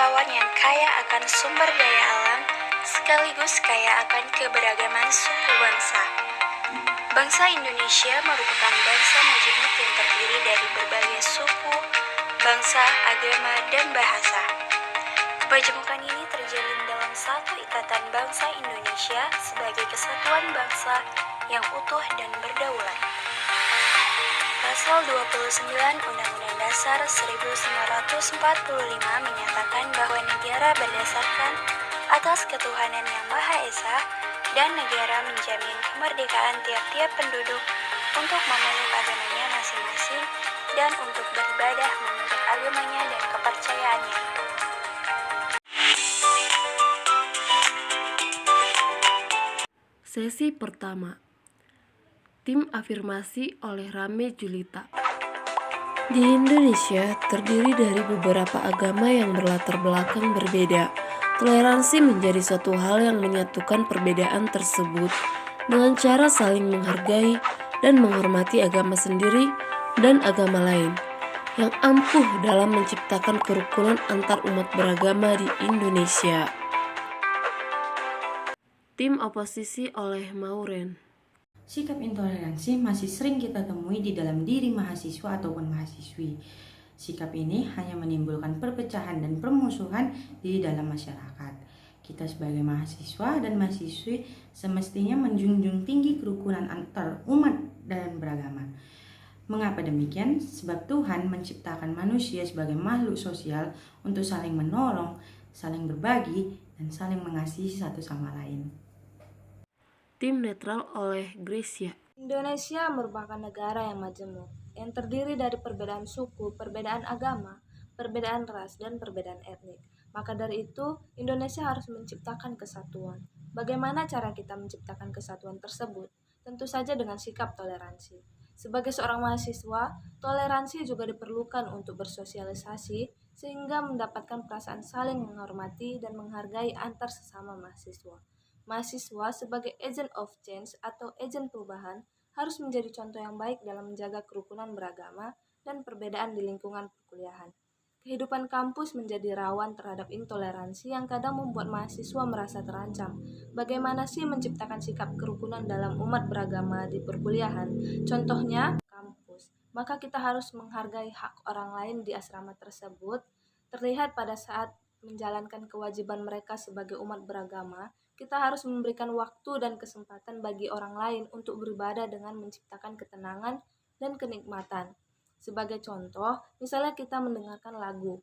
kepulauan yang kaya akan sumber daya alam, sekaligus kaya akan keberagaman suku bangsa. Bangsa Indonesia merupakan bangsa majemuk yang terdiri dari berbagai suku, bangsa, agama, dan bahasa. Kemajemukan ini terjalin dalam satu ikatan bangsa Indonesia sebagai kesatuan bangsa yang utuh dan berdaulat. Pasal 29 Undang-Undang Dasar 1945 menyatakan bahwa negara berdasarkan atas ketuhanan yang Maha Esa dan negara menjamin kemerdekaan tiap-tiap penduduk untuk memeluk agamanya masing-masing dan untuk beribadah menurut agamanya dan kepercayaannya. Sesi pertama. Tim afirmasi oleh Rame Julita. Di Indonesia terdiri dari beberapa agama yang berlatar belakang berbeda. Toleransi menjadi suatu hal yang menyatukan perbedaan tersebut dengan cara saling menghargai dan menghormati agama sendiri dan agama lain, yang ampuh dalam menciptakan kerukunan antar umat beragama di Indonesia. Tim oposisi oleh Mauren. Sikap intoleransi masih sering kita temui di dalam diri mahasiswa ataupun mahasiswi. Sikap ini hanya menimbulkan perpecahan dan permusuhan di dalam masyarakat. Kita sebagai mahasiswa dan mahasiswi semestinya menjunjung tinggi kerukunan antar umat dan beragama. Mengapa demikian? Sebab Tuhan menciptakan manusia sebagai makhluk sosial untuk saling menolong, saling berbagi, dan saling mengasihi satu sama lain. Tim netral oleh Gracia. Indonesia merupakan negara yang majemuk, yang terdiri dari perbedaan suku, perbedaan agama, perbedaan ras, dan perbedaan etnik. Maka dari itu, Indonesia harus menciptakan kesatuan. Bagaimana cara kita menciptakan kesatuan tersebut? Tentu saja dengan sikap toleransi. Sebagai seorang mahasiswa, toleransi juga diperlukan untuk bersosialisasi, sehingga mendapatkan perasaan saling menghormati dan menghargai antar sesama mahasiswa. Mahasiswa sebagai agent of change atau agen perubahan harus menjadi contoh yang baik dalam menjaga kerukunan beragama dan perbedaan di lingkungan perkuliahan. Kehidupan kampus menjadi rawan terhadap intoleransi yang kadang membuat mahasiswa merasa terancam. Bagaimana sih menciptakan sikap kerukunan dalam umat beragama di perkuliahan? Contohnya, kampus. Maka kita harus menghargai hak orang lain di asrama tersebut, terlihat pada saat menjalankan kewajiban mereka sebagai umat beragama. Kita harus memberikan waktu dan kesempatan bagi orang lain untuk beribadah dengan menciptakan ketenangan dan kenikmatan. Sebagai contoh, misalnya kita mendengarkan lagu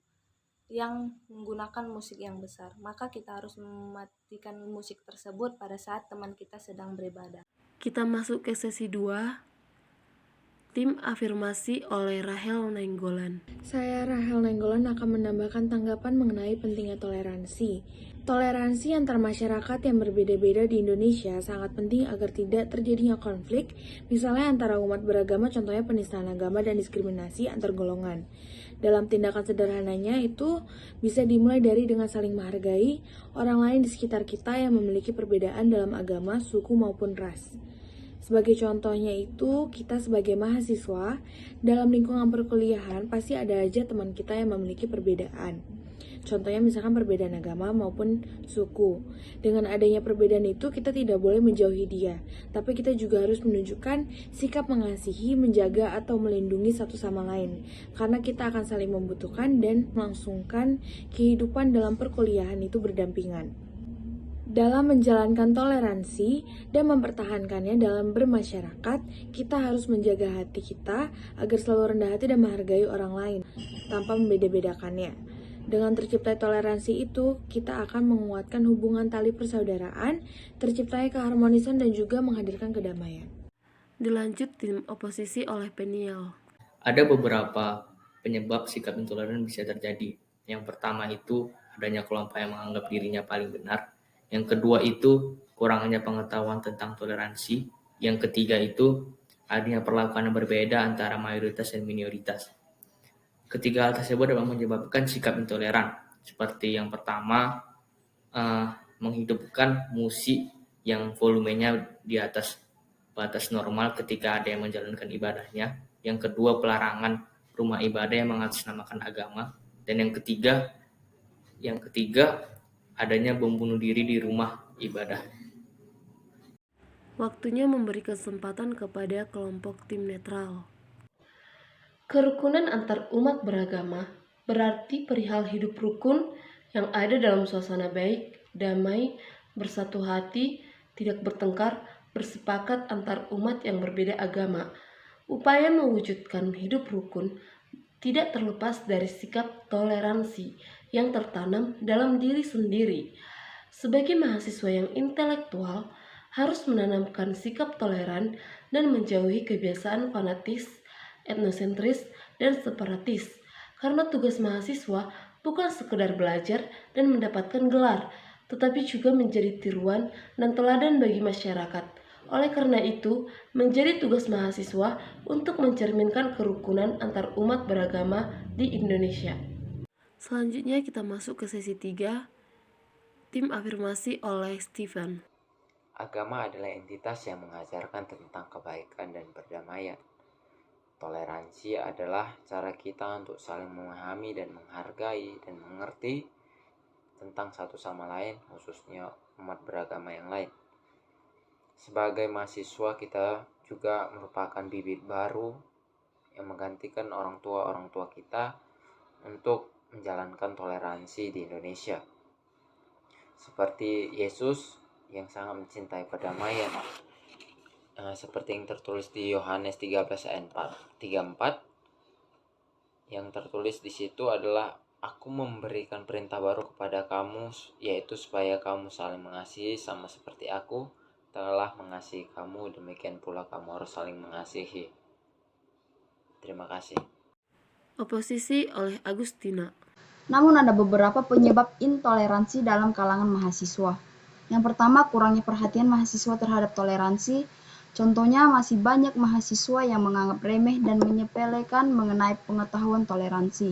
yang menggunakan musik yang besar, maka kita harus mematikan musik tersebut pada saat teman kita sedang beribadah. Kita masuk ke sesi 2. Tim afirmasi oleh Rahel Nainggolan. Saya Rahel Nainggolan akan menambahkan tanggapan mengenai pentingnya toleransi. Toleransi antar masyarakat yang berbeda-beda di Indonesia sangat penting agar tidak terjadinya konflik, misalnya antara umat beragama, contohnya penistaan agama dan diskriminasi antar golongan. Dalam tindakan sederhananya itu bisa dimulai dari dengan saling menghargai orang lain di sekitar kita yang memiliki perbedaan dalam agama, suku maupun ras. Sebagai contohnya itu, kita sebagai mahasiswa, dalam lingkungan perkuliahan pasti ada aja teman kita yang memiliki perbedaan. Contohnya misalkan perbedaan agama maupun suku. Dengan adanya perbedaan itu, kita tidak boleh menjauhi dia, tapi kita juga harus menunjukkan sikap mengasihi, menjaga, atau melindungi satu sama lain. Karena kita akan saling membutuhkan dan melangsungkan kehidupan dalam perkuliahan itu berdampingan. Dalam menjalankan toleransi dan mempertahankannya dalam bermasyarakat, kita harus menjaga hati kita agar selalu rendah hati dan menghargai orang lain tanpa membeda-bedakannya. Dengan tercipta toleransi itu, kita akan menguatkan hubungan tali persaudaraan, terciptanya keharmonisan dan juga menghadirkan kedamaian. Dilanjut tim oposisi oleh Peniel. Ada beberapa penyebab sikap intoleran bisa terjadi. Yang pertama itu adanya kelompok yang menganggap dirinya paling benar. Yang kedua itu kurangnya pengetahuan tentang toleransi. Yang ketiga itu adanya perlakuan yang berbeda antara mayoritas dan minoritas. Ketiga hal tersebut dapat menyebabkan sikap intoleran. Seperti yang pertama, menghidupkan musik yang volumenya di atas batas normal ketika ada yang menjalankan ibadahnya. Yang kedua, pelarangan rumah ibadah yang mengatasnamakan agama. Dan yang ketiga, Yang ketiga, adanya bom bunuh diri di rumah ibadah. Waktunya memberi kesempatan kepada kelompok tim netral. Kerukunan antar umat beragama berarti perihal hidup rukun yang ada dalam suasana baik, damai, bersatu hati, tidak bertengkar, bersepakat antar umat yang berbeda agama. Upaya mewujudkan hidup rukun tidak terlepas dari sikap toleransi yang tertanam dalam diri sendiri. Sebagai mahasiswa yang intelektual, harus menanamkan sikap toleran dan menjauhi kebiasaan fanatis, etnosentris, dan separatis. Karena tugas mahasiswa bukan sekedar belajar dan mendapatkan gelar, tetapi juga menjadi tiruan dan teladan bagi masyarakat. Oleh karena itu, menjadi tugas mahasiswa untuk mencerminkan kerukunan antar umat beragama di Indonesia. Selanjutnya kita masuk ke sesi 3, tim afirmasi oleh Stephen. Agama adalah entitas yang mengajarkan tentang kebaikan dan perdamaian. Toleransi adalah cara kita untuk saling memahami dan menghargai dan mengerti tentang satu sama lain, khususnya umat beragama yang lain. Sebagai mahasiswa, kita juga merupakan bibit baru yang menggantikan orang tua kita untuk menjalankan toleransi di Indonesia. Seperti Yesus yang sangat mencintai perdamaian, seperti yang tertulis di Yohanes 13 ayat 34, yang tertulis di situ adalah, aku memberikan perintah baru kepada kamu, yaitu supaya kamu saling mengasihi sama seperti aku telah mengasihi kamu, demikian pula kamu harus saling mengasihi. Terima kasih. Oposisi oleh Agustina. Namun ada beberapa penyebab intoleransi dalam kalangan mahasiswa. Yang pertama, kurangnya perhatian mahasiswa terhadap toleransi. Contohnya, masih banyak mahasiswa yang menganggap remeh dan menyepelekan mengenai pengetahuan toleransi.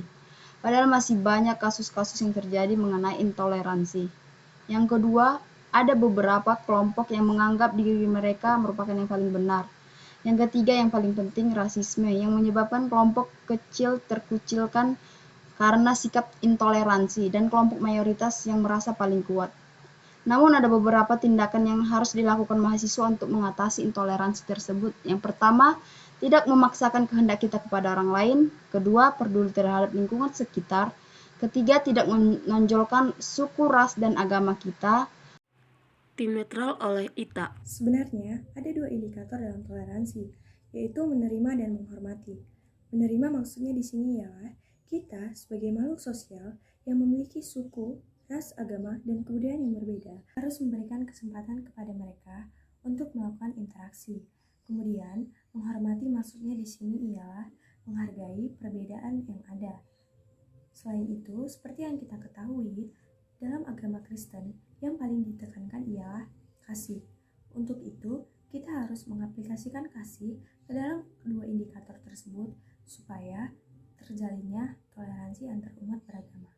Padahal masih banyak kasus-kasus yang terjadi mengenai intoleransi. Yang kedua, ada beberapa kelompok yang menganggap diri mereka merupakan yang paling benar. Yang ketiga, yang paling penting, rasisme yang menyebabkan kelompok kecil terkucilkan karena sikap intoleransi dan kelompok mayoritas yang merasa paling kuat. Namun ada beberapa tindakan yang harus dilakukan mahasiswa untuk mengatasi intoleransi tersebut. Yang pertama, tidak memaksakan kehendak kita kepada orang lain. Kedua, peduli terhadap lingkungan sekitar. Ketiga, tidak menonjolkan suku, ras, dan agama kita. Tim netral oleh Ita. Sebenarnya, ada 2 indikator dalam toleransi, yaitu menerima dan menghormati. Menerima maksudnya di sini ialah kita sebagai makhluk sosial yang memiliki suku, ras, agama, dan kebudayaan yang berbeda harus memberikan kesempatan kepada mereka untuk melakukan interaksi. Kemudian, menghormati maksudnya di sini ialah menghargai perbedaan yang ada. Selain itu, seperti yang kita ketahui, dalam agama Kristen, yang paling ditekankan ialah kasih. Untuk itu, kita harus mengaplikasikan kasih ke dalam kedua indikator tersebut supaya terjalinnya toleransi antar umat beragama.